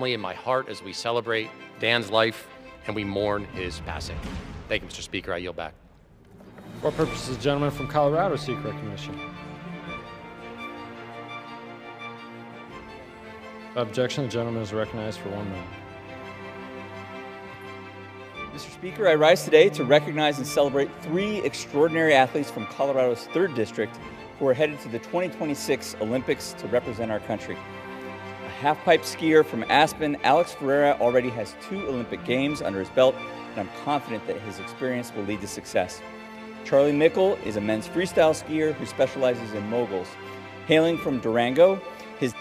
In my heart as we celebrate Dan's life and we mourn his passing. Thank you, Mr. Speaker. I yield back. For purposes, the gentleman from Colorado seek recognition. Objection, the gentleman is recognized for 1 minute. Mr. Speaker, I rise today to recognize and celebrate 3 extraordinary athletes from Colorado's 3rd District who are headed to the 2026 Olympics to represent our country. A half-pipe skier from Aspen, Alex Ferreira already has 2 Olympic Games under his belt, and I'm confident that his experience will lead to success. Charlie Mickle is a men's freestyle skier who specializes in moguls. Hailing from Durango, his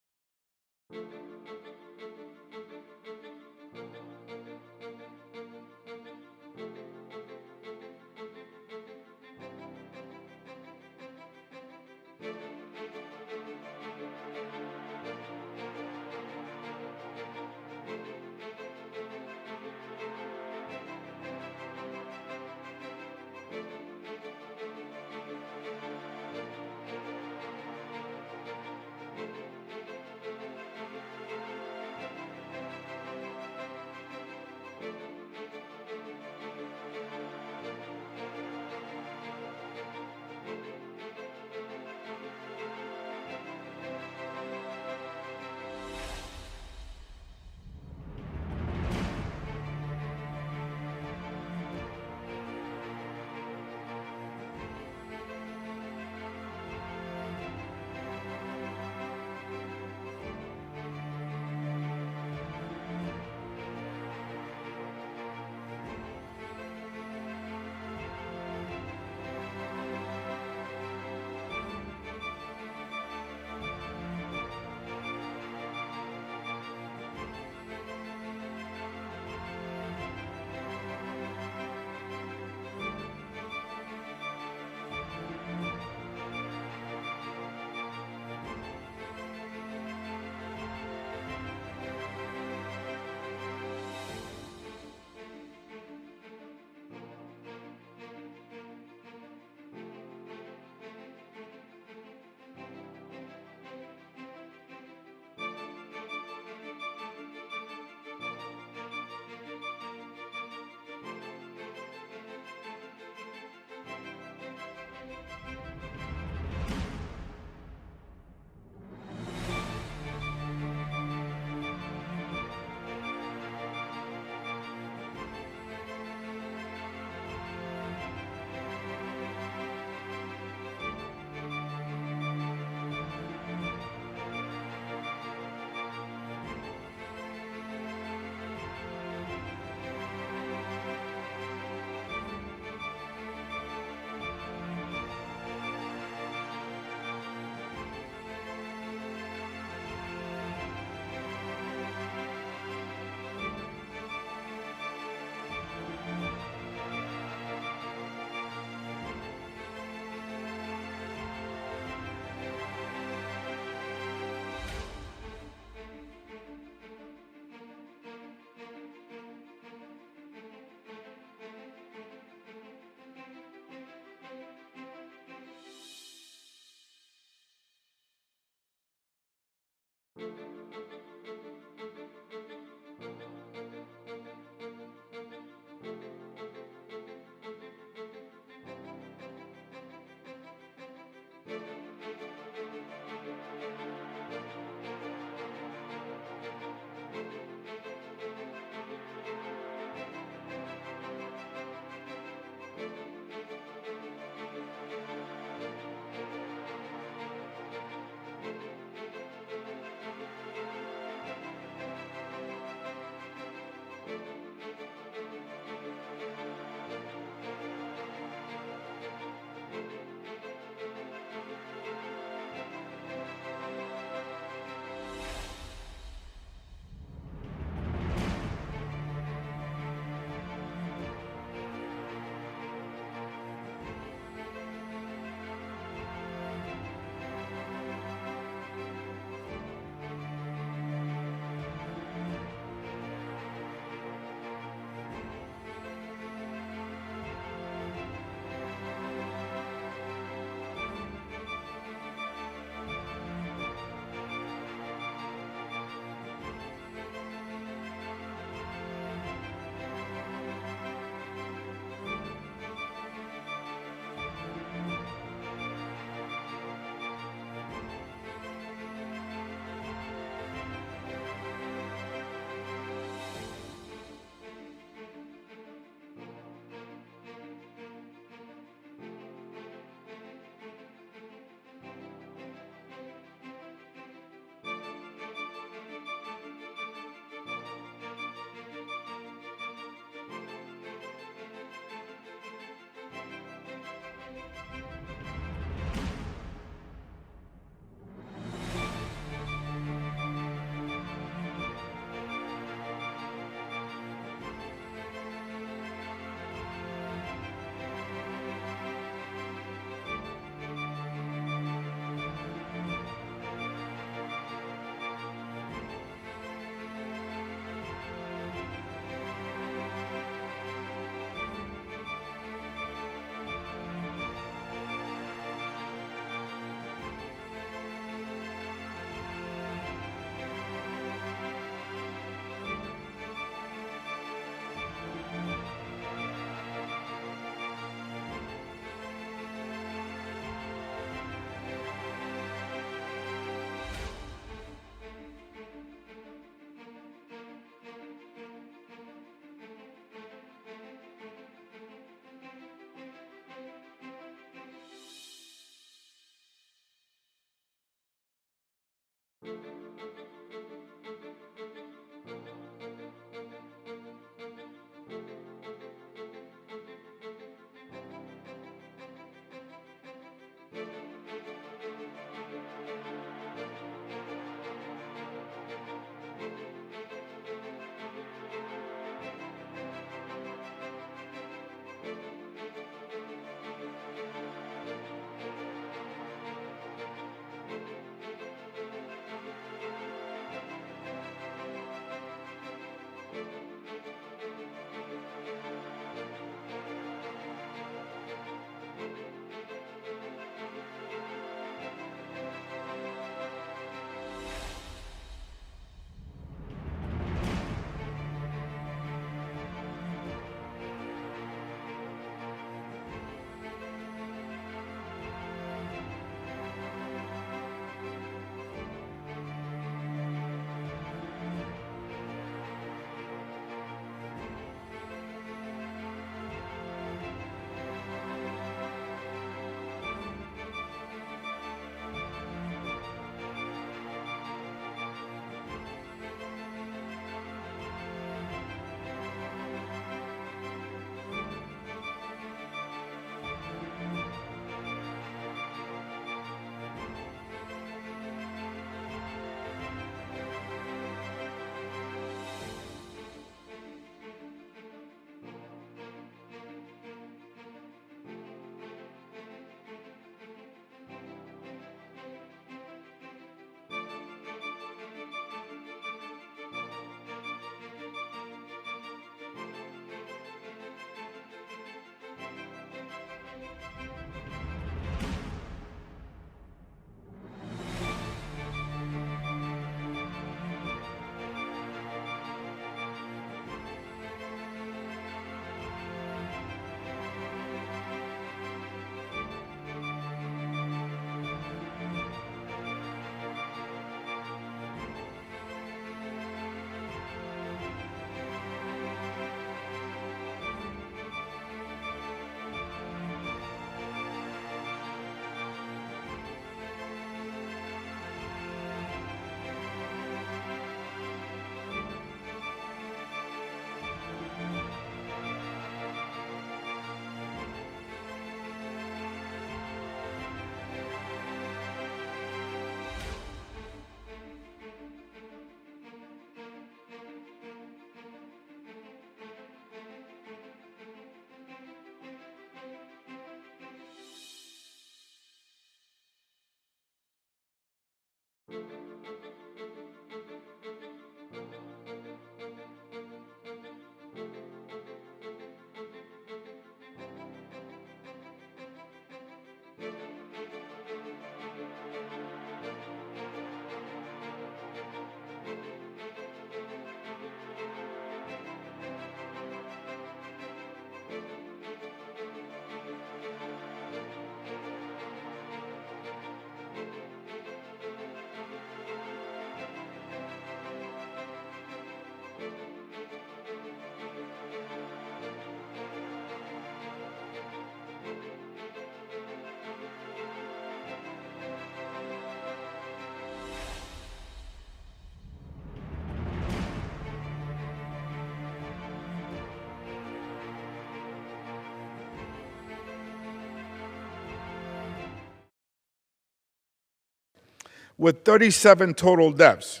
with 37 total deaths.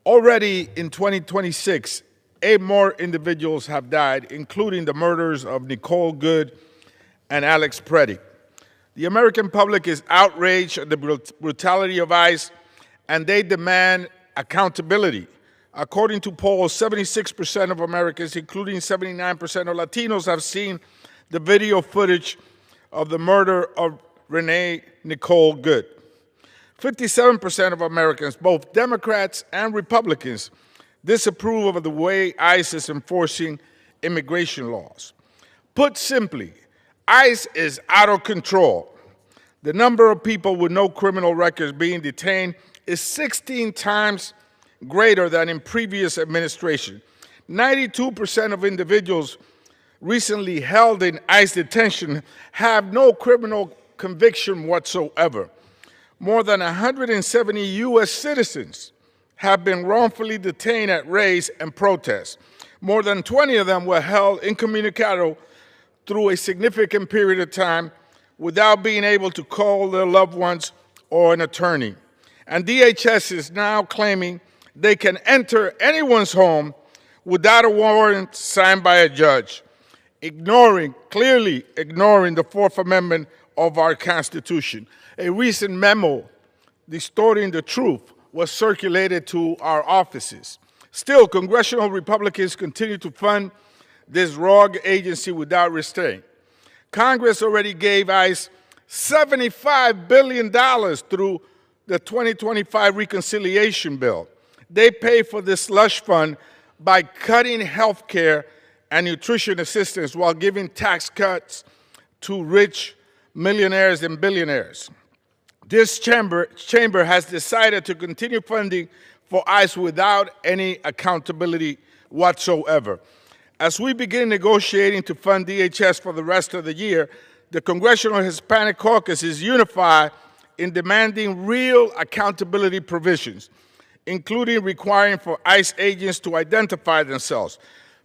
Already in 2026, 8 more individuals have died, including the murders of Nicole Good and Alex Preddy. The American public is outraged at the brutality of ICE, and they demand accountability. According to polls, 76% of Americans, including 79% of Latinos, have seen the video footage of the murder of Renee Nicole Good. 57% of Americans, both Democrats and Republicans, disapprove of the way ICE is enforcing immigration laws. Put simply, ICE is out of control. The number of people with no criminal records being detained is 16 times greater than in previous administration. 92% of individuals recently held in ICE detention have no criminal conviction whatsoever. More than 170 U.S. citizens have been wrongfully detained at raids and protests. More than 20 of them were held incommunicado through a significant period of time without being able to call their loved ones or an attorney. And DHS is now claiming they can enter anyone's home without a warrant signed by a judge, clearly ignoring the Fourth Amendment of our Constitution. A recent memo distorting the truth was circulated to our offices. Still, congressional Republicans continue to fund this rogue agency without restraint. Congress already gave ICE $75 billion through the 2025 reconciliation bill. They pay for this slush fund by cutting health care and nutrition assistance while giving tax cuts to rich millionaires and billionaires. This chamber has decided to continue funding for ICE without any accountability whatsoever. As we begin negotiating to fund DHS for the rest of the year, the Congressional Hispanic Caucus is unified in demanding real accountability provisions, including requiring for ICE agents to identify themselves,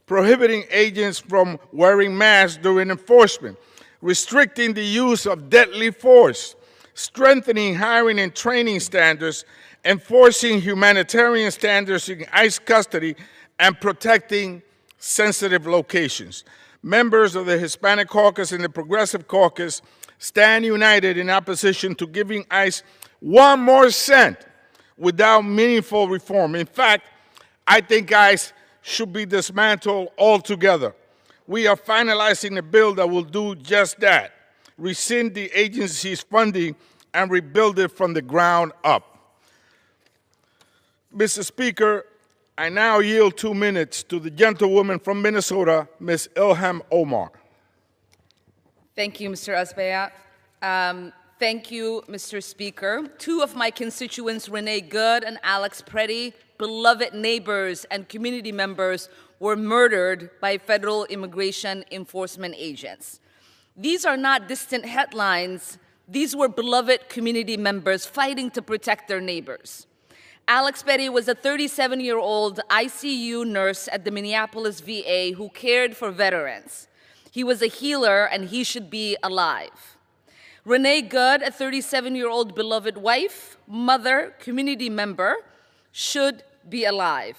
prohibiting agents from wearing masks during enforcement, restricting the use of deadly force, strengthening hiring and training standards, enforcing humanitarian standards in ICE custody, and protecting sensitive locations. Members of the Hispanic Caucus and the Progressive Caucus stand united in opposition to giving ICE 1 more cent without meaningful reform. In fact, I think ICE should be dismantled altogether. We are finalizing a bill that will do just that: rescind the agency's funding and rebuild it from the ground up. Mr. Speaker, I now yield 2 minutes to the gentlewoman from Minnesota, Ms. Ilhan Omar. Thank you, Mr. Azbayat. Thank you, Mr. Speaker. 2 of my constituents, Renee Good and Alex Preddy, beloved neighbors and community members, were murdered by federal immigration enforcement agents. These are not distant headlines. These were beloved community members fighting to protect their neighbors. Alex Preddy was a 37-year-old ICU nurse at the Minneapolis VA who cared for veterans. He was a healer, and he should be alive. Renee Good, a 37-year-old beloved wife, mother, community member, should be alive.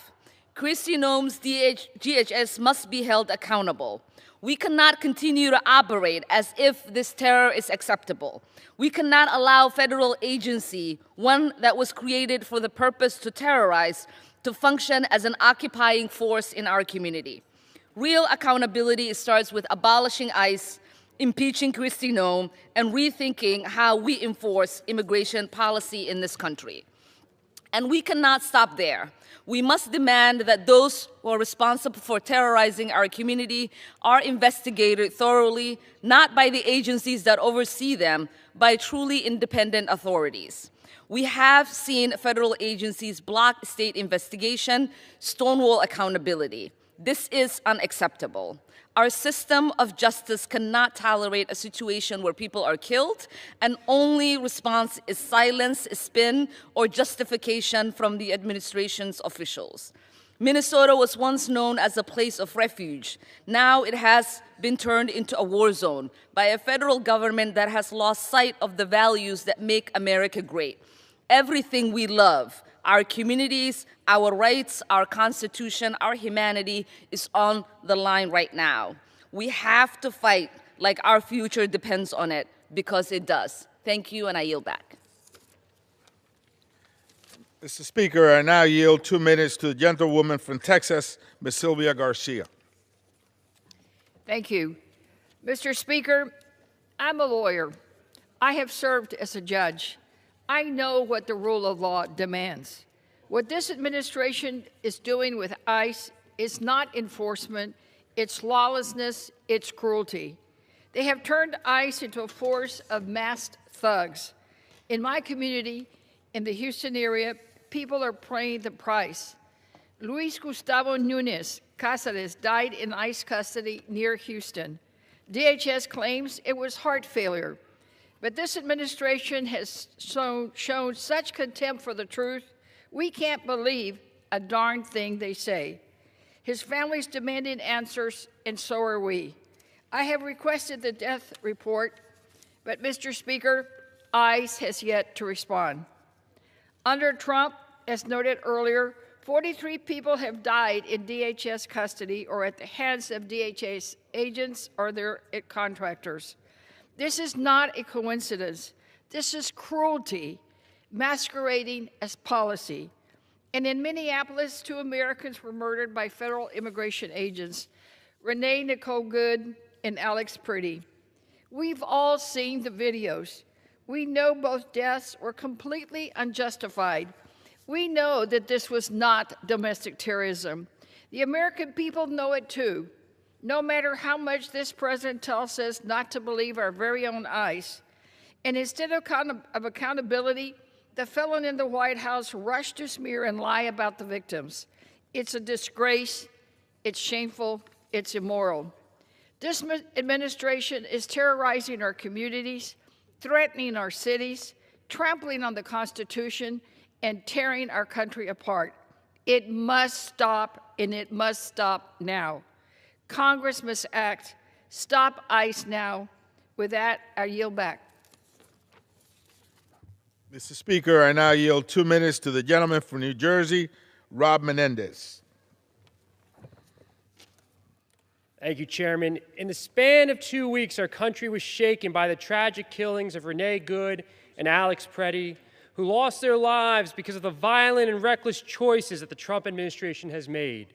Secretary Noem's DHS must be held accountable. We cannot continue to operate as if this terror is acceptable. We cannot allow federal agency, one that was created for the purpose to terrorize, to function as an occupying force in our community. Real accountability starts with abolishing ICE impeaching Kristi Noem, and rethinking how we enforce immigration policy in this country. And we cannot stop there. We must demand that those who are responsible for terrorizing our community are investigated thoroughly, not by the agencies that oversee them, by truly independent authorities. We have seen federal agencies block state investigation, stonewall accountability. This is unacceptable. Our system of justice cannot tolerate a situation where people are killed and only response is silence, spin, or justification from the administration's officials. Minnesota was once known as a place of refuge. Now it has been turned into a war zone by a federal government that has lost sight of the values that make America great. Everything we love, our communities, our rights, our Constitution, our humanity is on the line right now. We have to fight like our future depends on it, because it does. Thank you, and I yield back. Mr. Speaker, I now yield 2 minutes to the gentlewoman from Texas, Ms. Sylvia Garcia. Thank you. Mr. Speaker, I'm a lawyer. I have served as a judge. I know what the rule of law demands. What this administration is doing with ICE is not enforcement, it's lawlessness, it's cruelty. They have turned ICE into a force of masked thugs. In my community, in the Houston area, people are paying the price. Luis Gustavo Núñez Cáceres died in ICE custody near Houston. DHS claims it was heart failure. But this administration has shown such contempt for the truth, we can't believe a darn thing they say. His family's demanding answers, and so are we. I have requested the death report, but Mr. Speaker, ICE has yet to respond. Under Trump, as noted earlier, 43 people have died in DHS custody or at the hands of DHS agents or their contractors. This is not a coincidence. This is cruelty masquerading as policy. And in Minneapolis, 2 Americans were murdered by federal immigration agents, Renee Nicole Good and Alex Priddy. We've all seen the videos. We know both deaths were completely unjustified. We know that this was not domestic terrorism. The American people know it too. No matter how much this president tells us not to believe our very own ICE. And instead of accountability, the felon in the White House rushed to smear and lie about the victims. It's a disgrace, it's shameful, it's immoral. This administration is terrorizing our communities, threatening our cities, trampling on the Constitution, and tearing our country apart. It must stop, and it must stop now. Congress must act. Stop ICE now. With that, I yield back. Mr. Speaker, I now yield 2 minutes to the gentleman from New Jersey, Rob Menendez. Thank you, Chairman. In the span of 2 weeks, our country was shaken by the tragic killings of Renee Good and Alex Priddy, who lost their lives because of the violent and reckless choices that the Trump administration has made.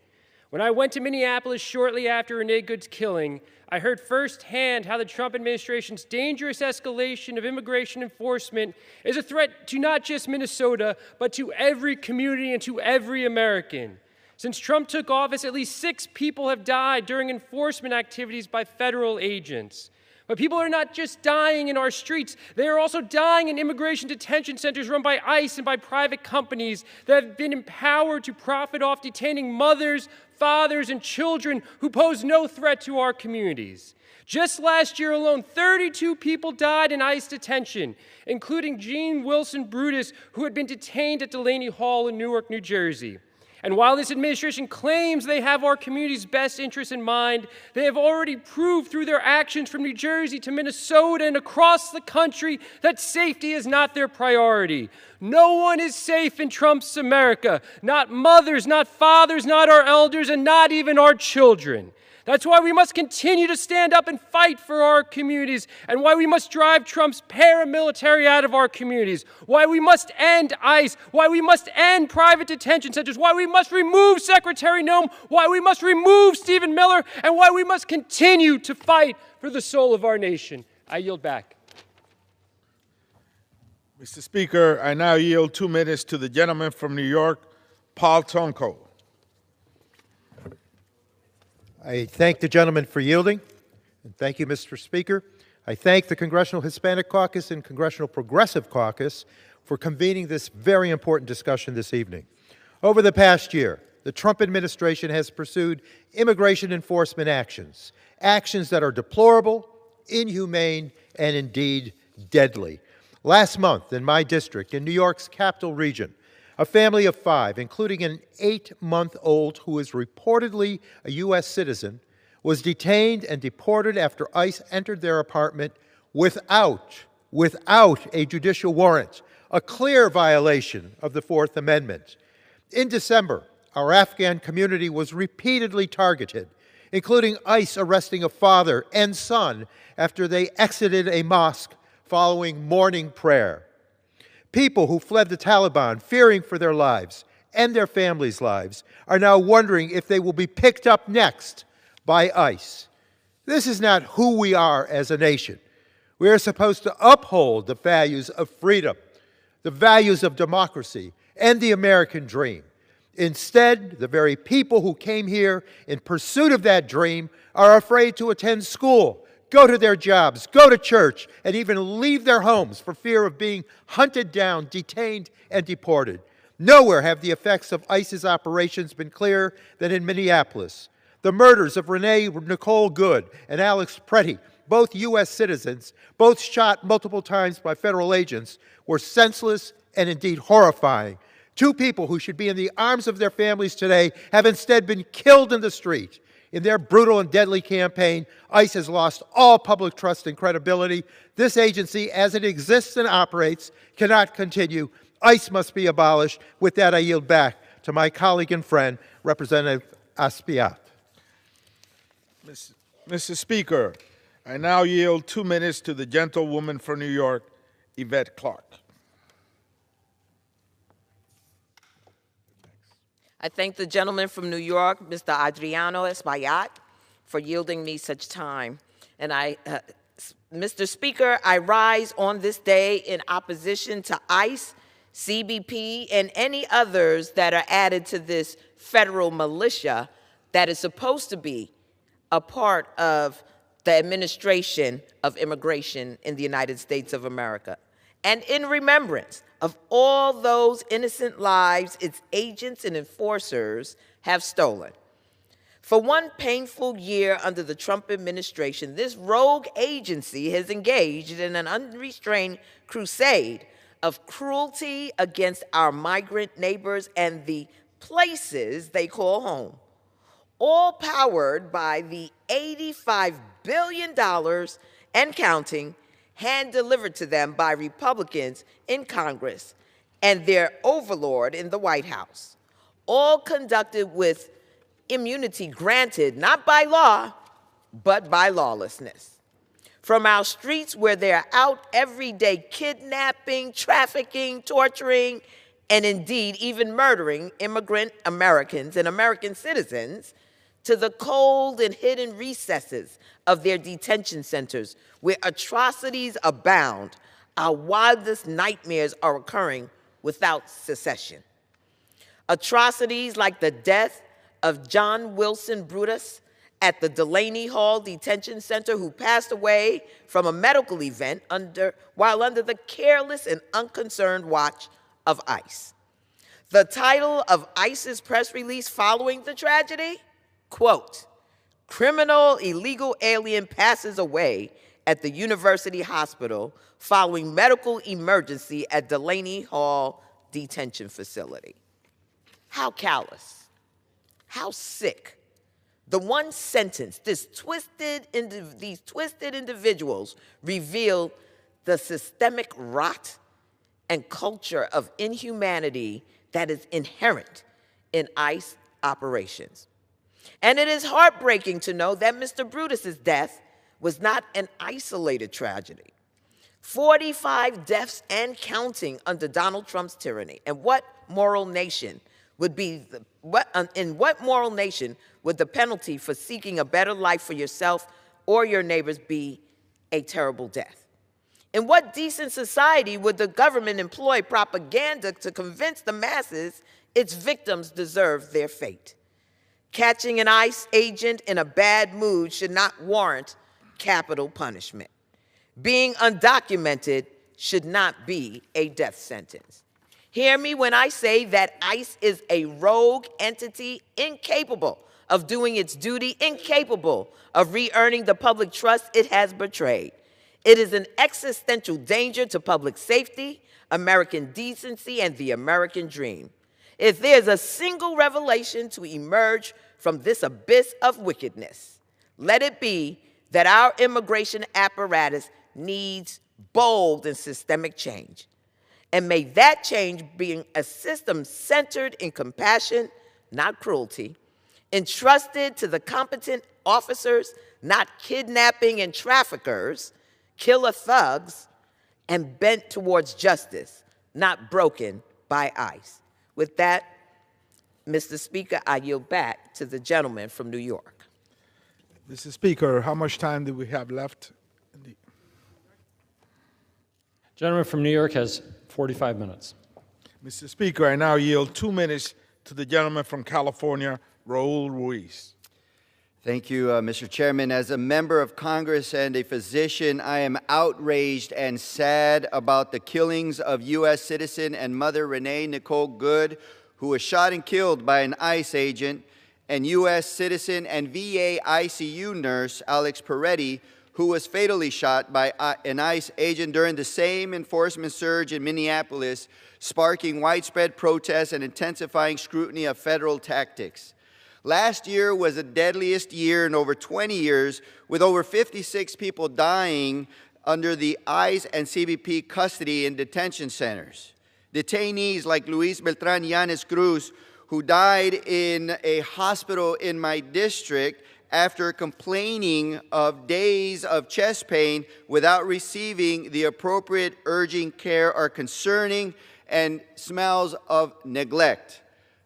When I went to Minneapolis shortly after Renee Good's killing, I heard firsthand how the Trump administration's dangerous escalation of immigration enforcement is a threat to not just Minnesota, but to every community and to every American. Since Trump took office, at least 6 people have died during enforcement activities by federal agents. But people are not just dying in our streets, they are also dying in immigration detention centers run by ICE and by private companies that have been empowered to profit off detaining mothers, fathers, and children who pose no threat to our communities. Just last year alone, 32 people died in ICE detention, including Gene Wilson Brutus, who had been detained at Delaney Hall in Newark, New Jersey. And while this administration claims they have our community's best interests in mind, they have already proved through their actions from New Jersey to Minnesota and across the country that safety is not their priority. No one is safe in Trump's America. Not mothers, not fathers, not our elders, and not even our children. That's why we must continue to stand up and fight for our communities, and why we must drive Trump's paramilitary out of our communities, why we must end ICE, why we must end private detention centers, why we must remove Secretary Noem, why we must remove Stephen Miller, and why we must continue to fight for the soul of our nation. I yield back. Mr. Speaker, I now yield 2 minutes to the gentleman from New York, Paul Tonko. I thank the gentleman for yielding, and thank you, Mr. Speaker. I thank the Congressional Hispanic Caucus and Congressional Progressive Caucus for convening this very important discussion this evening. Over the past year, the Trump administration has pursued immigration enforcement actions that are deplorable, inhumane, and indeed deadly. Last month, in my district, in New York's capital region, a family of 5, including an 8-month-old who is reportedly a U.S. citizen, was detained and deported after ICE entered their apartment without a judicial warrant, a clear violation of the Fourth Amendment. In December, our Afghan community was repeatedly targeted, including ICE arresting a father and son after they exited a mosque following morning prayer. People who fled the Taliban, fearing for their lives and their families' lives, are now wondering if they will be picked up next by ICE. This is not who we are as a nation. We are supposed to uphold the values of freedom, the values of democracy, and the American dream. Instead, the very people who came here in pursuit of that dream are afraid to attend school, go to their jobs, go to church, and even leave their homes for fear of being hunted down, detained, and deported. Nowhere have the effects of ICE's operations been clearer than in Minneapolis. The murders of Nicole Good and Alex Pretty, both U.S. citizens, both shot multiple times by federal agents, were senseless and indeed horrifying. 2 people who should be in the arms of their families today have instead been killed in the street. In their brutal and deadly campaign, ICE has lost all public trust and credibility. This agency, as it exists and operates, cannot continue. ICE must be abolished. With that, I yield back to my colleague and friend, Representative Aspiat. Mr. Speaker, I now yield 2 minutes to the gentlewoman from New York, Yvette Clarke. I thank the gentleman from New York, Mr. Adriano Espaillat, for yielding me such time. And Mr. Speaker, I rise on this day in opposition to ICE, CBP, and any others that are added to this federal militia that is supposed to be a part of the administration of immigration in the United States of America. And in remembrance of all those innocent lives its agents and enforcers have stolen. For one painful year under the Trump administration, this rogue agency has engaged in an unrestrained crusade of cruelty against our migrant neighbors and the places they call home, all powered by the $85 billion and counting hand-delivered to them by Republicans in Congress and their overlord in the White House, all conducted with immunity granted not by law, but by lawlessness. From our streets where they're out every day kidnapping, trafficking, torturing, and indeed even murdering immigrant Americans and American citizens, to the cold and hidden recesses of their detention centers where atrocities abound, our wildest nightmares are occurring without cessation. Atrocities like the death of John Wilson Brutus at the Delaney Hall Detention Center, who passed away from a medical event while under the careless and unconcerned watch of ICE. The title of ICE's press release following the tragedy, quote, "Criminal illegal alien passes away at the University Hospital following medical emergency at Delaney Hall Detention Facility." How callous, how sick. The one sentence, these twisted individuals reveal the systemic rot and culture of inhumanity that is inherent in ICE operations. And it is heartbreaking to know that Mr. Brutus's death was not an isolated tragedy. 45 deaths and counting under Donald Trump's tyranny. And what moral nation would be in what moral nation would the penalty for seeking a better life for yourself or your neighbors be a terrible death? In what decent society would the government employ propaganda to convince the masses its victims deserve their fate? Catching an ICE agent in a bad mood should not warrant capital punishment. Being undocumented should not be a death sentence. Hear me when I say that ICE is a rogue entity incapable of doing its duty, incapable of re-earning the public trust it has betrayed. It is an existential danger to public safety, American decency, and the American dream. If there's a single revelation to emerge from this abyss of wickedness, let it be that our immigration apparatus needs bold and systemic change. And may that change be a system centered in compassion, not cruelty, entrusted to the competent officers, not kidnapping and traffickers, killer thugs, and bent towards justice, not broken by ICE. With that, Mr. Speaker, I yield back to the gentleman from New York. Mr. Speaker, how much time do we have left? Gentleman from New York has 45 minutes. Mr. Speaker, I now yield 2 minutes to the gentleman from California, Raul Ruiz. Thank you, Mr. Chairman. As a member of Congress and a physician, I am outraged and sad about the killings of U.S. citizen and mother Renee Nicole Good, who was shot and killed by an ICE agent, and U.S. citizen and VA ICU nurse Alex Peretti, who was fatally shot by an ICE agent during the same enforcement surge in Minneapolis, sparking widespread protests and intensifying scrutiny of federal tactics. Last year was the deadliest year in over 20 years, with over 56 people dying under the ICE and CBP custody in detention centers. Detainees like Luis Beltran Yanes Cruz, who died in a hospital in my district after complaining of days of chest pain without receiving the appropriate urgent care, are concerning and smells of neglect.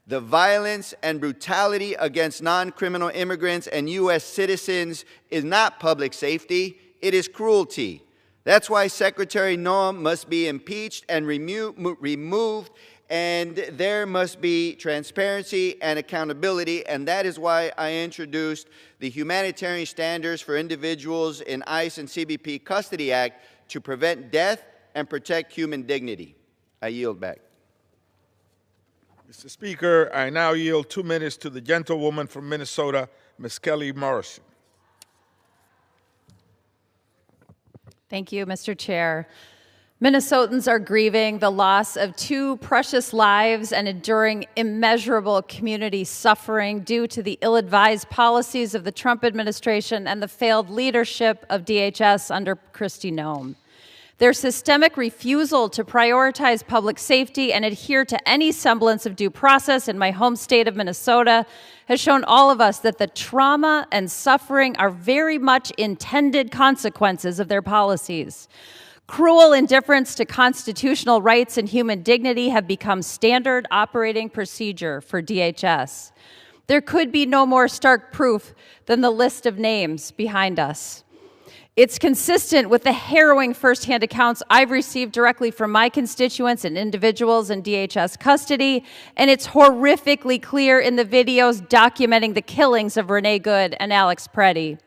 The violence and brutality against non-criminal immigrants and U.S. citizens is not public safety, it is cruelty. That's why Secretary Noem must be impeached and removed, and there must be transparency and accountability, and that is why I introduced the Humanitarian Standards for Individuals in ICE and CBP Custody Act to prevent death and protect human dignity. I yield back. Mr. Speaker, I now yield 2 minutes to the gentlewoman from Minnesota, Ms. Kelly Morrison. Thank you, Mr. Chair. Minnesotans are grieving the loss of 2 precious lives and enduring immeasurable community suffering due to the ill-advised policies of the Trump administration and the failed leadership of DHS under Kristi Noem. Their systemic refusal to prioritize public safety and adhere to any semblance of due process in my home state of Minnesota has shown all of us that the trauma and suffering are very much intended consequences of their policies. Cruel indifference to constitutional rights and human dignity have become standard operating procedure for DHS. There could be no more stark proof than the list of names behind us. It's consistent with the harrowing firsthand accounts I've received directly from my constituents and individuals in DHS custody, and it's horrifically clear in the videos documenting the killings of Renee Good and Alex Peretti.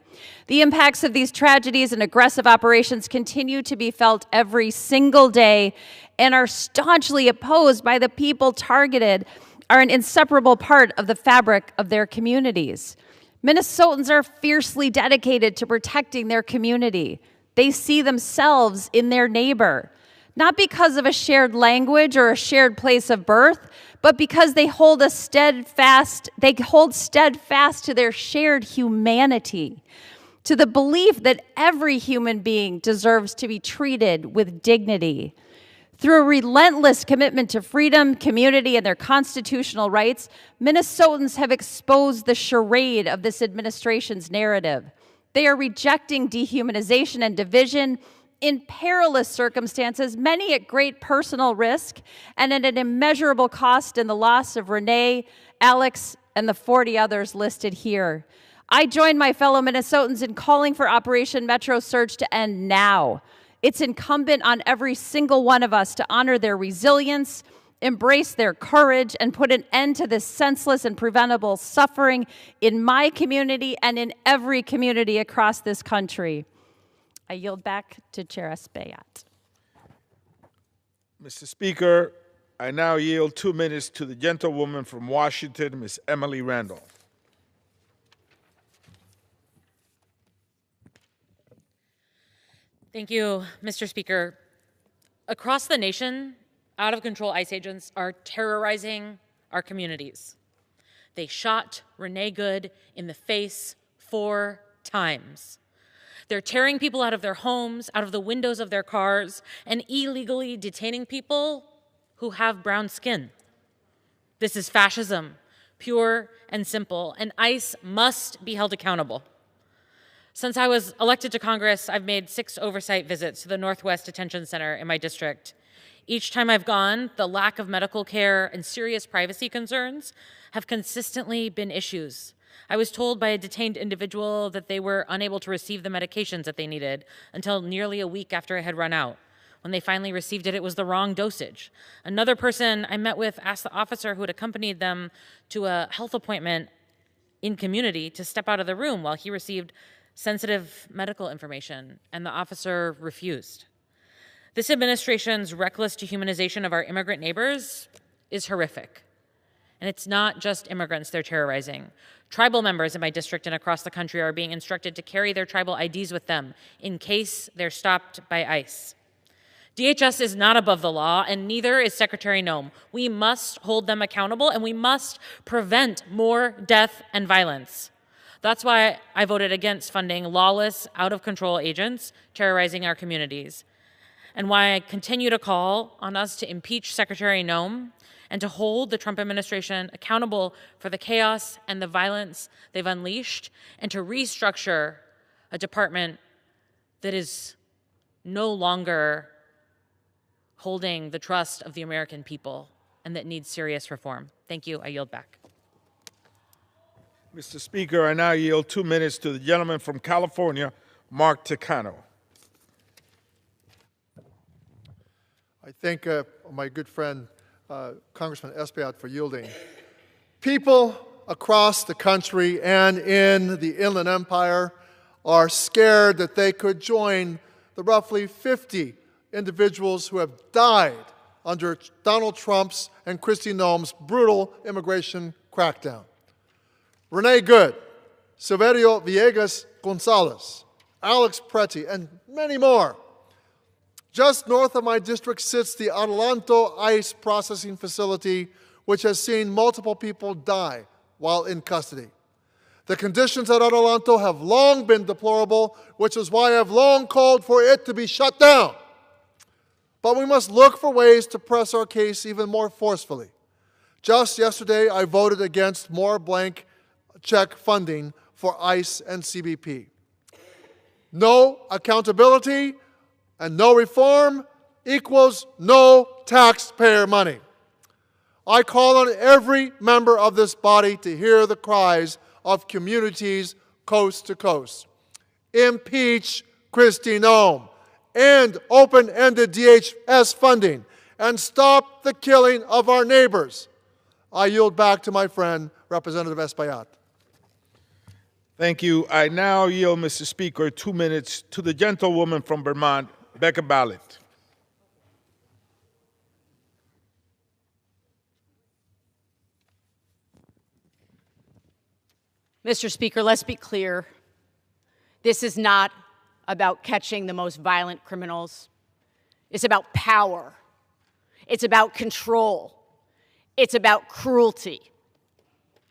The impacts of these tragedies and aggressive operations continue to be felt every single day and are staunchly opposed by the people targeted, are an inseparable part of the fabric of their communities. Minnesotans are fiercely dedicated to protecting their community. They see themselves in their neighbor, not because of a shared language or a shared place of birth, but because they hold steadfast to their shared humanity, to the belief that every human being deserves to be treated with dignity. Through a relentless commitment to freedom, community, and their constitutional rights, Minnesotans have exposed the charade of this administration's narrative. They are rejecting dehumanization and division in perilous circumstances, many at great personal risk, and at an immeasurable cost in the loss of Renee, Alex, and the 40 others listed here. I join my fellow Minnesotans in calling for Operation Metro Surge to end now. It's incumbent on every single one of us to honor their resilience, embrace their courage, and put an end to this senseless and preventable suffering in my community and in every community across this country. I yield back to Chair Espaillat. Mr. Speaker, I now yield 2 minutes to the gentlewoman from Washington, Ms. Emily Randolph. Thank you, Mr. Speaker. Across the nation, out-of-control ICE agents are terrorizing our communities. They shot Renee Good in the face 4 times. They're tearing people out of their homes, out of the windows of their cars, and illegally detaining people who have brown skin. This is fascism, pure and simple, and ICE must be held accountable. Since I was elected to Congress, I've made 6 oversight visits to the Northwest Detention Center in my district. Each time I've gone, the lack of medical care and serious privacy concerns have consistently been issues. I was told by a detained individual that they were unable to receive the medications that they needed until nearly a week after it had run out. When they finally received it, it was the wrong dosage. Another person I met with asked the officer who had accompanied them to a health appointment in community to step out of the room while he received sensitive medical information, and the officer refused. This administration's reckless dehumanization of our immigrant neighbors is horrific. And it's not just immigrants they're terrorizing. Tribal members in my district and across the country are being instructed to carry their tribal IDs with them in case they're stopped by ICE. DHS is not above the law, and neither is Secretary Noem. We must hold them accountable, and we must prevent more death and violence. That's why I voted against funding lawless, out-of-control agents terrorizing our communities, and why I continue to call on us to impeach Secretary Noem and to hold the Trump administration accountable for the chaos and the violence they've unleashed, and to restructure a department that is no longer holding the trust of the American people and that needs serious reform. Thank you. I yield back. Mr. Speaker, I now yield 2 minutes to the gentleman from California, Mark Takano. I thank my good friend, Congressman Espaillat, for yielding. People across the country and in the Inland Empire are scared that they could join the roughly 50 individuals who have died under Donald Trump's and Kristi Noem's brutal immigration crackdown. Renee Good, Silverio Villegas Gonzalez, Alex Pretty, and many more. Just north of my district sits the Adelanto ICE processing facility, which has seen multiple people die while in custody. The conditions at Adelanto have long been deplorable, which is why I have long called for it to be shut down. But we must look for ways to press our case even more forcefully. Just yesterday, I voted against more blank check funding for ICE and CBP. No accountability and no reform equals no taxpayer money. I call on every member of this body to hear the cries of communities coast to coast. Impeach Kristi Noem, end open-ended DHS funding, and stop the killing of our neighbors. I yield back to my friend, Representative Espaillat. Thank you. I now yield, Mr. Speaker, 2 minutes to the gentlewoman from Vermont, Becca Ballot. Mr. Speaker, let's be clear. This is not about catching the most violent criminals. It's about power. It's about control. It's about cruelty.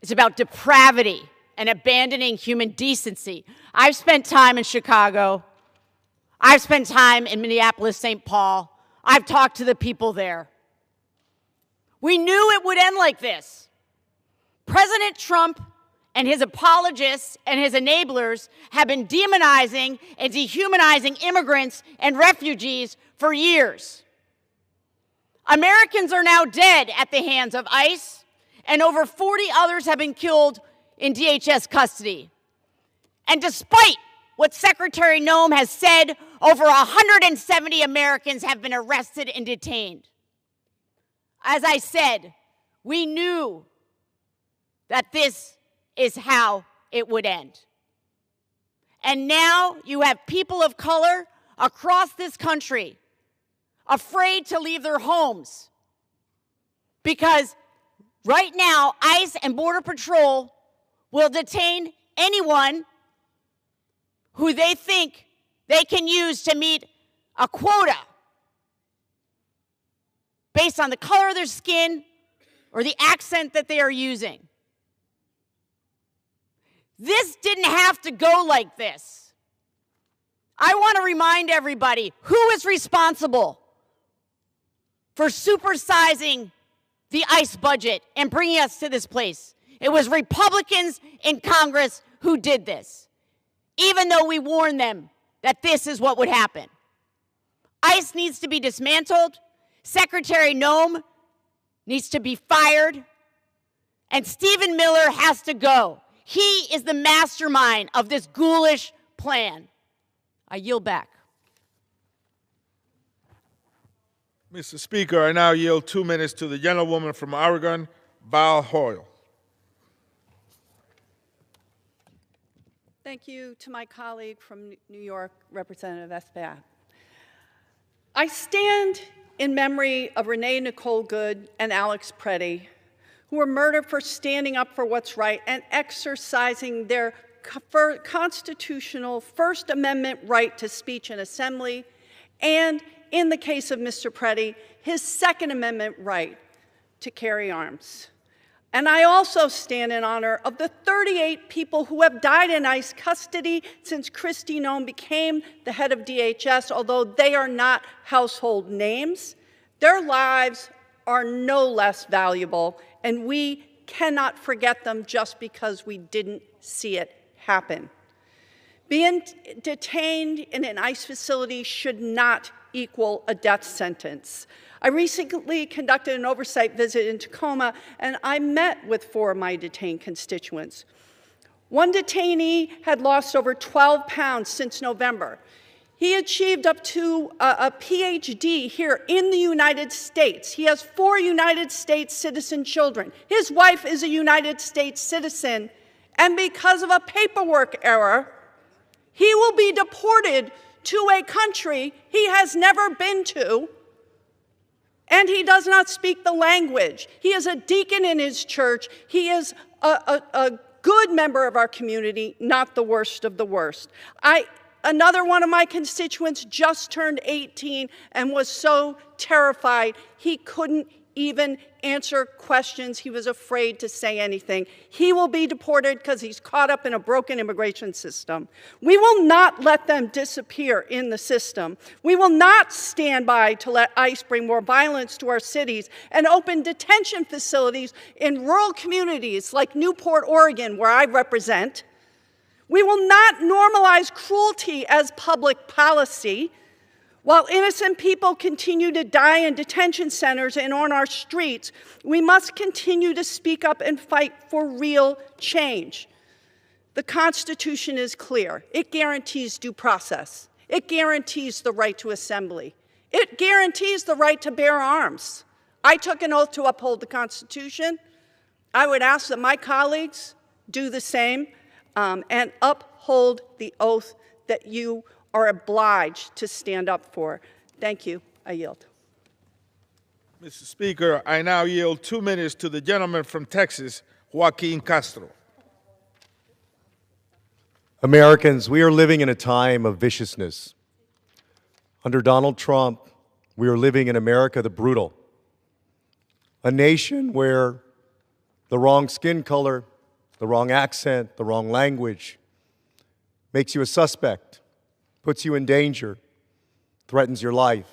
It's about depravity and abandoning human decency. I've spent time in Chicago. I've spent time in Minneapolis, St. Paul. I've talked to the people there. We knew it would end like this. President Trump and his apologists and his enablers have been demonizing and dehumanizing immigrants and refugees for years. Americans are now dead at the hands of ICE, and over 40 others have been killed in DHS custody. And despite what Secretary Noem has said, over 170 Americans have been arrested and detained. As I said, we knew that this is how it would end. And now you have people of color across this country afraid to leave their homes because right now ICE and Border Patrol will detain anyone who they think they can use to meet a quota based on the color of their skin or the accent that they are using. This didn't have to go like this. I want to remind everybody who is responsible for supersizing the ICE budget and bringing us to this place. It was Republicans in Congress who did this, even though we warned them that this is what would happen. ICE needs to be dismantled. Secretary Noem needs to be fired. And Stephen Miller has to go. He is the mastermind of this ghoulish plan. I yield back. Mr. Speaker, I now yield 2 minutes to the gentlewoman from Oregon, Val Hoyle. Thank you to my colleague from New York, Representative Espaillat. I stand in memory of Renee Nicole Good and Alex Preddy, who were murdered for standing up for what's right and exercising their constitutional First Amendment right to speech and assembly, and in the case of Mr. Preddy, his Second Amendment right to carry arms. And I also stand in honor of the 38 people who have died in ICE custody since Kristi Noem became the head of DHS, although they are not household names. Their lives are no less valuable, and we cannot forget them just because we didn't see it happen. Being detained in an ICE facility should not equal a death sentence. I recently conducted an oversight visit in Tacoma, and I met with 4 of my detained constituents. One detainee had lost over 12 pounds since November. He achieved up to a PhD here in the United States. He has 4 United States citizen children. His wife is a United States citizen, and because of a paperwork error, he will be deported to a country he has never been to, and he does not speak the language. He is a deacon in his church. He is a good member of our community, not the worst of the worst. Another one of my constituents just turned 18 and was so terrified he couldn't even answer questions. He was afraid to say anything. He will be deported because he's caught up in a broken immigration system. We will not let them disappear in the system. We will not stand by to let ICE bring more violence to our cities and open detention facilities in rural communities like Newport, Oregon, where I represent. We will not normalize cruelty as public policy. While innocent people continue to die in detention centers and on our streets, we must continue to speak up and fight for real change. The Constitution is clear. It guarantees due process. It guarantees the right to assembly. It guarantees the right to bear arms. I took an oath to uphold the Constitution. I would ask that my colleagues do the same and uphold the oath that you are obliged to stand up for. Thank you. I yield. Mr. Speaker, I now yield 2 minutes to the gentleman from Texas, Joaquin Castro. Americans, we are living in a time of viciousness. Under Donald Trump, we are living in America the brutal, a nation where the wrong skin color, the wrong accent, the wrong language makes you a suspect, puts you in danger, threatens your life.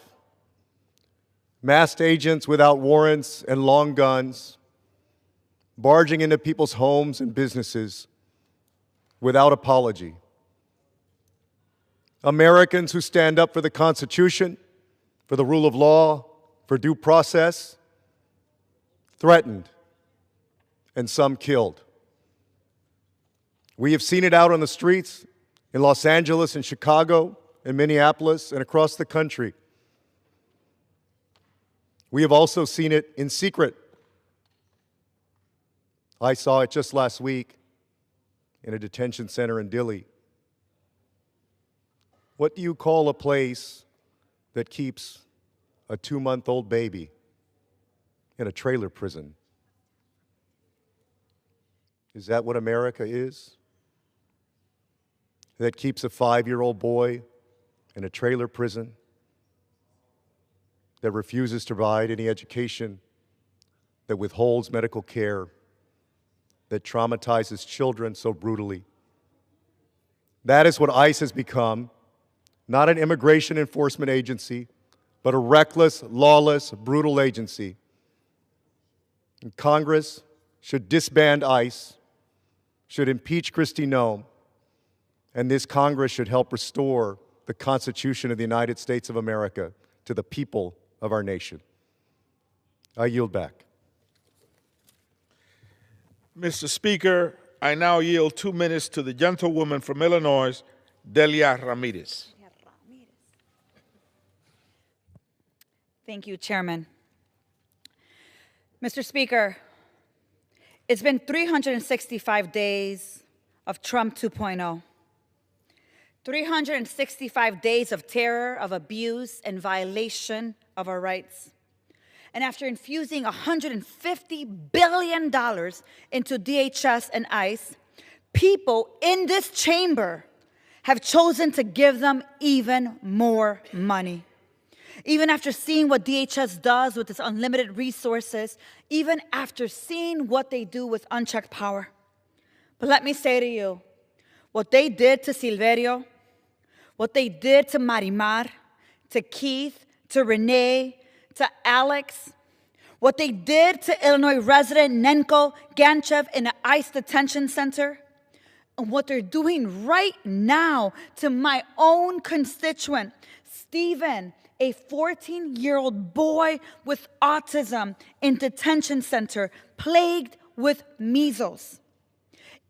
masked agents without warrants and long guns, barging into people's homes and businesses without apology. Americans who stand up for the Constitution, for the rule of law, for due process, threatened, and some killed. We have seen it out on the streets in Los Angeles and Chicago and Minneapolis and across the country. We have also seen it in secret. I saw it just last week in a detention center in Dilley. What do you call a place that keeps a 2-month-old baby in a trailer prison? Is that what America is? That keeps a 5-year-old boy in a trailer prison? That refuses to provide any education? That withholds medical care? That traumatizes children so brutally? That is what ICE has become, not an immigration enforcement agency, but a reckless, lawless, brutal agency. And Congress should disband ICE, should impeach Kristi Noem, and this Congress should help restore the Constitution of the United States of America to the people of our nation. I yield back. Mr. Speaker, I now yield 2 minutes to the gentlewoman from Illinois, Delia Ramirez. Thank you, Chairman. Mr. Speaker, it's been 365 days of Trump 2.0. 365 days of terror, of abuse, and violation of our rights. And after infusing $150 billion into DHS and ICE, people in this chamber have chosen to give them even more money. Even after seeing what DHS does with its unlimited resources, even after seeing what they do with unchecked power. But let me say to you, what they did to Silverio, what they did to Marimar, to Keith, to Renee, to Alex, what they did to Illinois resident Nenko Ganchev in an ICE detention center, and what they're doing right now to my own constituent, Stephen, a 14-year-old boy with autism in detention center, plagued with measles.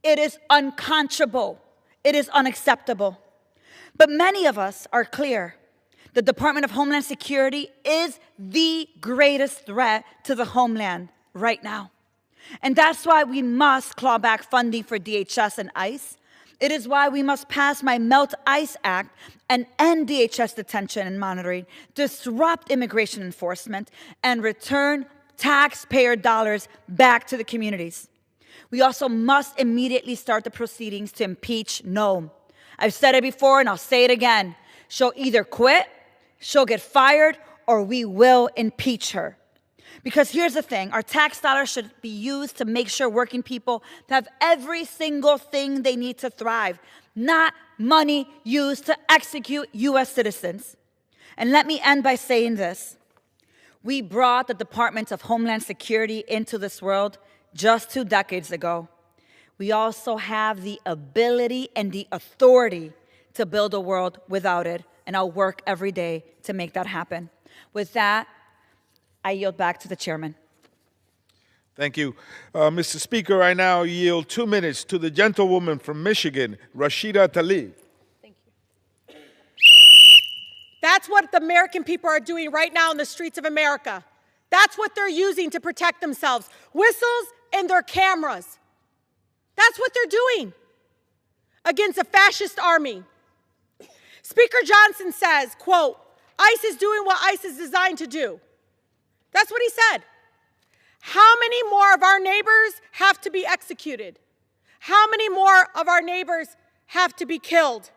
It is unconscionable. It is unacceptable. But many of us are clear. The Department of Homeland Security is the greatest threat to the homeland right now. And that's why we must claw back funding for DHS and ICE. It is why we must pass my Melt ICE Act and end DHS detention and monitoring, disrupt immigration enforcement, and return taxpayer dollars back to the communities. We also must immediately start the proceedings to impeach Noem. I've said it before and I'll say it again. She'll either quit, she'll get fired, or we will impeach her. Because here's the thing, our tax dollars should be used to make sure working people have every single thing they need to thrive, not money used to execute U.S. citizens. And let me end by saying this. We brought the Department of Homeland Security into this world just 2 decades ago. We also have the ability and the authority to build a world without it, and I'll work every day to make that happen. With that, I yield back to the chairman. Thank you. Mr. Speaker, I now yield 2 minutes to the gentlewoman from Michigan, Rashida Tlaib. That's what the American people are doing right now in the streets of America. That's what they're using to protect themselves. Whistles and their cameras. That's what they're doing against a fascist army. Speaker Johnson says, quote, ICE is doing what ICE is designed to do. That's what he said. How many more of our neighbors have to be executed? How many more of our neighbors have to be killed?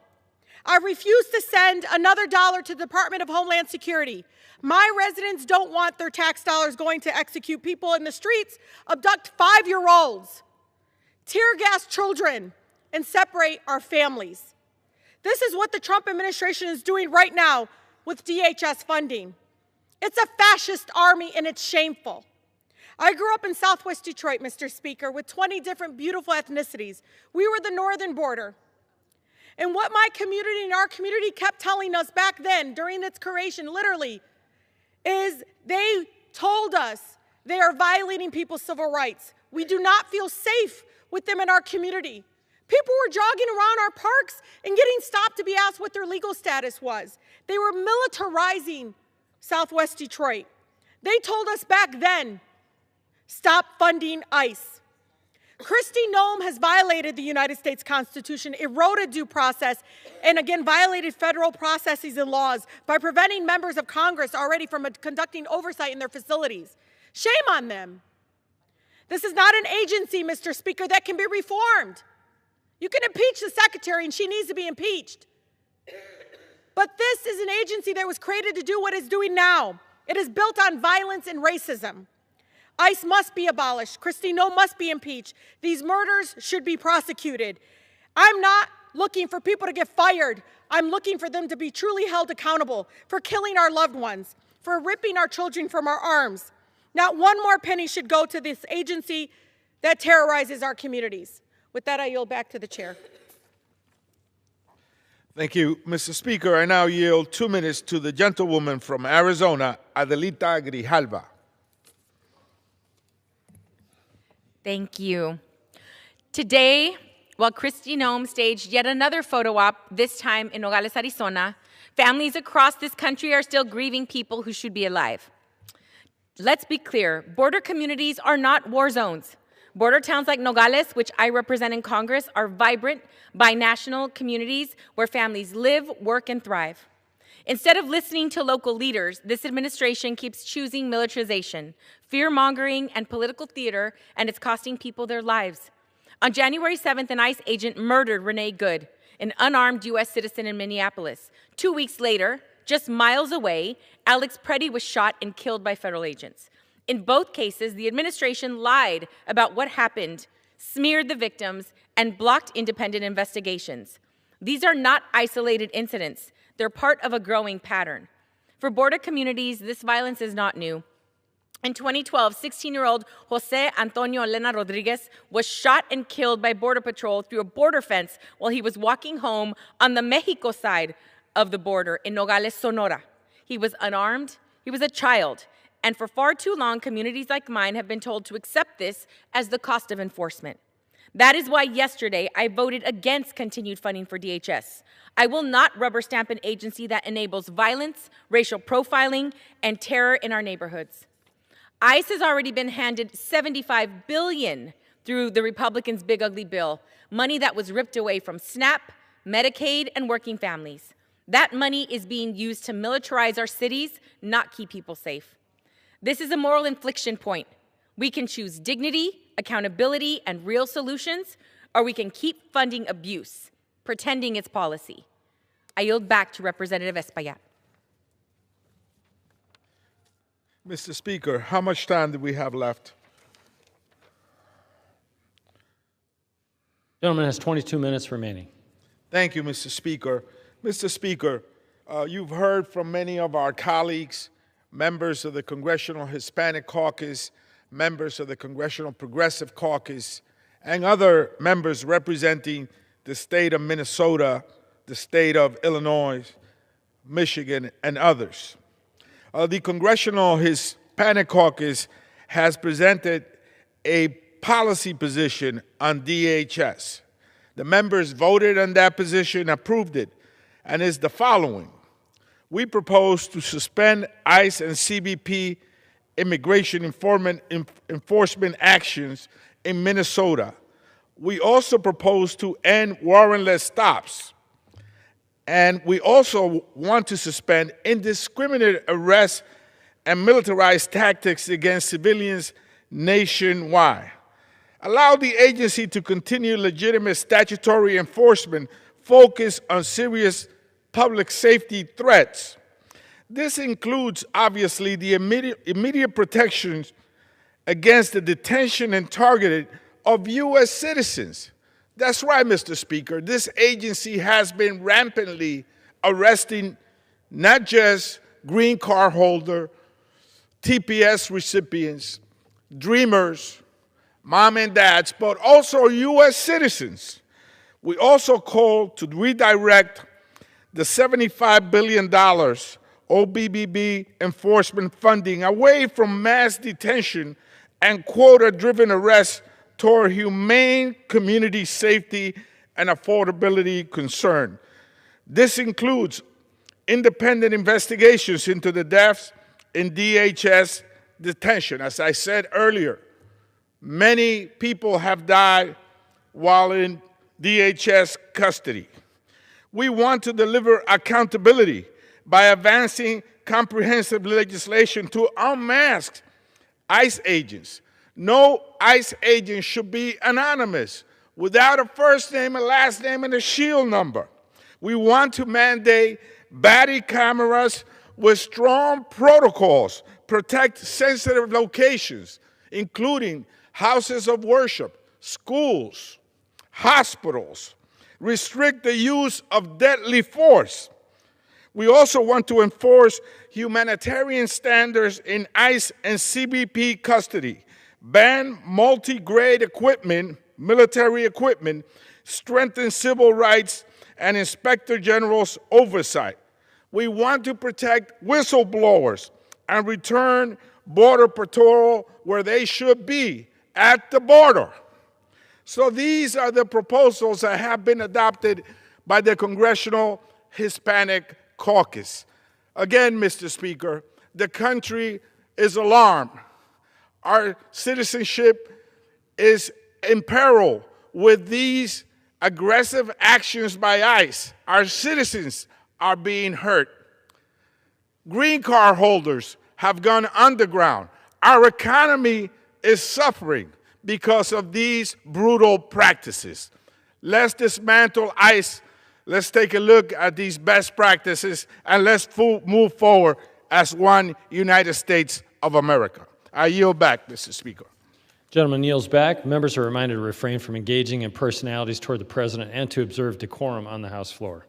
I refuse to send another dollar to the Department of Homeland Security. My residents don't want their tax dollars going to execute people in the streets, abduct 5-year-olds, tear gas children, and separate our families. This is what the Trump administration is doing right now with DHS funding. It's a fascist army, and it's shameful. I grew up in Southwest Detroit, Mr. Speaker, with 20 different beautiful ethnicities. We were the northern border. And what my community and our community kept telling us back then, during its creation, literally, is they told us they are violating people's civil rights. We do not feel safe with them in our community. People were jogging around our parks and getting stopped to be asked what their legal status was. They were militarizing Southwest Detroit. They told us back then, stop funding ICE. Kristi Noem has violated the United States Constitution, eroded due process, and again violated federal processes and laws by preventing members of Congress already from conducting oversight in their facilities. Shame on them. This is not an agency, Mr. Speaker, that can be reformed. You can impeach the secretary, and she needs to be impeached. But this is an agency that was created to do what it's doing now. It is built on violence and racism. ICE must be abolished. Kristi Noem must be impeached. These murders should be prosecuted. I'm not looking for people to get fired. I'm looking for them to be truly held accountable for killing our loved ones, for ripping our children from our arms. Not one more penny should go to this agency that terrorizes our communities. With that, I yield back to the chair. Thank you, Mr. Speaker. I now yield 2 minutes to the gentlewoman from Arizona, Adelita Grijalva. Thank you. Today, while Kristi Noem staged yet another photo op, this time in Nogales, Arizona, families across this country are still grieving people who should be alive. Let's be clear, border communities are not war zones. Border towns like Nogales, which I represent in Congress, are vibrant, binational communities where families live, work, and thrive. Instead of listening to local leaders, this administration keeps choosing militarization, fear-mongering, and political theater, and it's costing people their lives. On January 7th, an ICE agent murdered Renee Good, an unarmed U.S. citizen in Minneapolis. 2 weeks later, just miles away, Alex Preddy was shot and killed by federal agents. In both cases, the administration lied about what happened, smeared the victims, and blocked independent investigations. These are not isolated incidents. They're part of a growing pattern. For border communities, this violence is not new. In 2012, 16-year-old Jose Antonio Elena Rodriguez was shot and killed by Border Patrol through a border fence while he was walking home on the Mexico side of the border in Nogales, Sonora. He was unarmed, he was a child, and for far too long, communities like mine have been told to accept this as the cost of enforcement. That is why yesterday I voted against continued funding for DHS. I will not rubber stamp an agency that enables violence, racial profiling, and terror in our neighborhoods. ICE has already been handed $75 billion through the Republicans' Big Ugly Bill, money that was ripped away from SNAP, Medicaid, and working families. That money is being used to militarize our cities, not keep people safe. This is a moral inflection point. We can choose dignity, accountability, and real solutions, or we can keep funding abuse, pretending it's policy. I yield back to Representative Espaillat. Mr. Speaker, how much time do we have left? Gentleman has 22 minutes remaining. Thank you, Mr. Speaker. Mr. Speaker, you've heard from many of our colleagues, members of the Congressional Hispanic Caucus, members of the Congressional Progressive Caucus, and other members representing the state of Minnesota, the state of Illinois, Michigan, and others. The Congressional Hispanic Caucus has presented a policy position on DHS. The members voted on that position, approved it, and is the following. We propose to suspend ICE and CBP immigration enforcement actions in Minnesota. We also propose to end warrantless stops. And we also want to suspend indiscriminate arrests and militarized tactics against civilians nationwide. Allow the agency to continue legitimate statutory enforcement focused on serious public safety threats. This includes, obviously, the immediate protections against the detention and targeting of U.S. citizens. That's right, Mr. Speaker. This agency has been rampantly arresting not just green card holder, TPS recipients, dreamers, mom and dads, but also U.S. citizens. We also call to redirect the $75 billion OBBB enforcement funding away from mass detention and quota-driven arrests toward humane community safety and affordability concern. This includes independent investigations into the deaths in DHS detention. As I said earlier, many people have died while in DHS custody. We want to deliver accountability by advancing comprehensive legislation to unmask ICE agents. No ICE agent should be anonymous, without a first name, a last name, and a shield number. We want to mandate body cameras with strong protocols, protect sensitive locations, including houses of worship, schools, hospitals, restrict the use of deadly force. We also want to enforce humanitarian standards in ICE and CBP custody, ban multi-grade equipment, military equipment, strengthen civil rights, and Inspector General's oversight. We want to protect whistleblowers and return Border Patrol where they should be, at the border. So these are the proposals that have been adopted by the Congressional Hispanic Caucus. Again, Mr. Speaker, the country is alarmed. Our citizenship is in peril with these aggressive actions by ICE. Our citizens are being hurt. Green card holders have gone underground. Our economy is suffering because of these brutal practices. Let's dismantle ICE. Let's take a look at these best practices, and let's move forward as one United States of America. I yield back, Mr. Speaker. Gentleman yields back. Members are reminded to refrain from engaging in personalities toward the President and to observe decorum on the House floor.